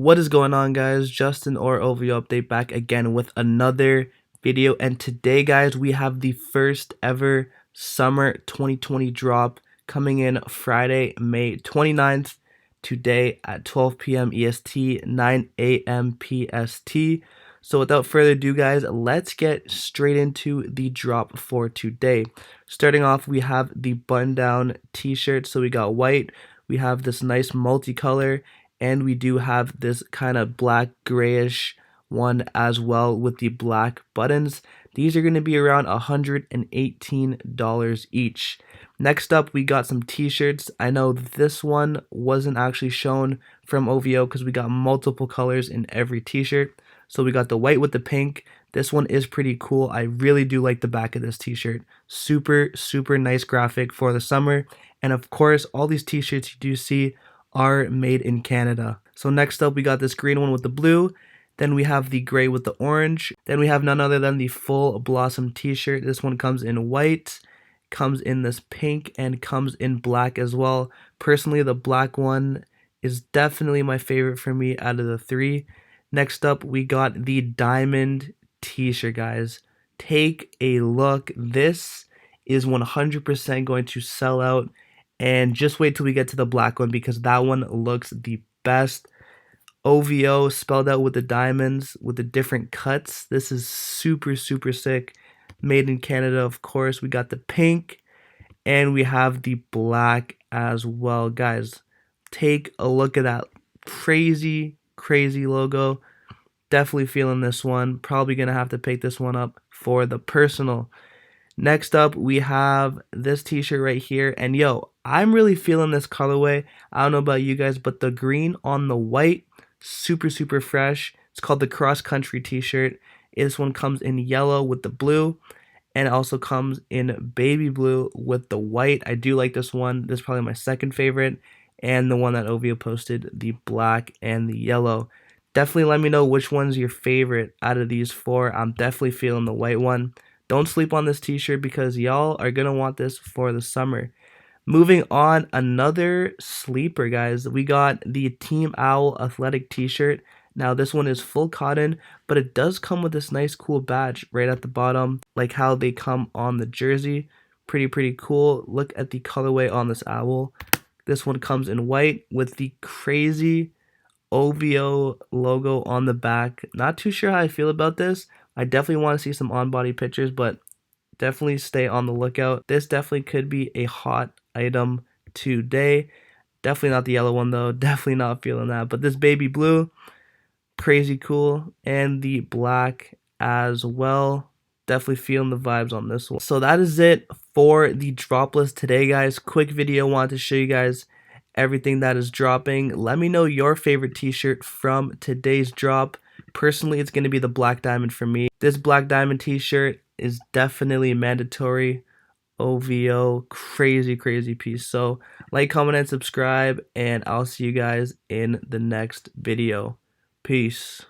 What is going on, guys? Justin or OVO update back again with another video, and today guys we have the first ever summer 2020 drop coming in Friday, May 29th, today at 12 p.m. EST, 9 a.m. PST. So without further ado guys, let's get straight into the drop for today. Starting off, we have the button down t-shirt. So we got white, we have this nice multicolor, and we do have this kind of black grayish one as well with the black buttons. These are going to be around $118 each. Next up, we got some t-shirts. I know this one wasn't actually shown from OVO because we got multiple colors in every t-shirt. So we got the white with the pink. This one is pretty cool. I really do like the back of this t-shirt. Super nice graphic for the summer. And of course, all these t-shirts you do see are made in Canada. So next up, we got this green one with the blue. Then we have the gray with the orange. Then we have none other than the full blossom t-shirt. This one comes in white, comes in this pink, and comes in black as well. Personally, the black one is definitely my favorite for me out of the three. Next up, we got the diamond t-shirt, guys. Take a look. This is 100% going to sell out. And just wait till we get to the black one because that one looks the best. OVO spelled out with the diamonds with the different cuts. This is super sick. Made in Canada, of course. We got the pink and we have the black as well. Guys, take a look at that crazy logo. Definitely feeling this one. Probably gonna have to pick this one up for the personal. Next up, we have this t-shirt right here, and yo, I'm really feeling this colorway. I don't know about you guys, but the green on the white, super fresh. It's called the cross country t-shirt. This one comes in yellow with the blue, and it also comes in baby blue with the white. I do like this one. This is probably my second favorite, and the one that OVO posted, the black and the yellow. Definitely let me know which one's your favorite out of these four. I'm definitely feeling the white one. Don't sleep on this t-shirt because y'all are going to want this for the summer. Moving on, another sleeper, guys. We got the Team Owl athletic t-shirt. Now, this one is full cotton, but it does come with this nice cool badge right at the bottom, like how they come on the jersey. Pretty cool. Look at the colorway on this owl. This one comes in white with the crazy OVO logo on the back. Not too sure how I feel about this. I definitely want to see some on-body pictures, but definitely stay on the lookout. This definitely could be a hot item today. Definitely not the yellow one though. Definitely not feeling that. But this baby blue, crazy cool. And the black as well. Definitely feeling the vibes on this one. So that is it for the drop list today, guys. Quick video. Wanted to show you guys everything that is dropping. Let me know your favorite t-shirt from today's drop. Personally, it's going to be the black diamond for me. This black diamond t-shirt is definitely mandatory. OVO, crazy piece. So like, comment, and subscribe, and I'll see you guys in the next video. Peace.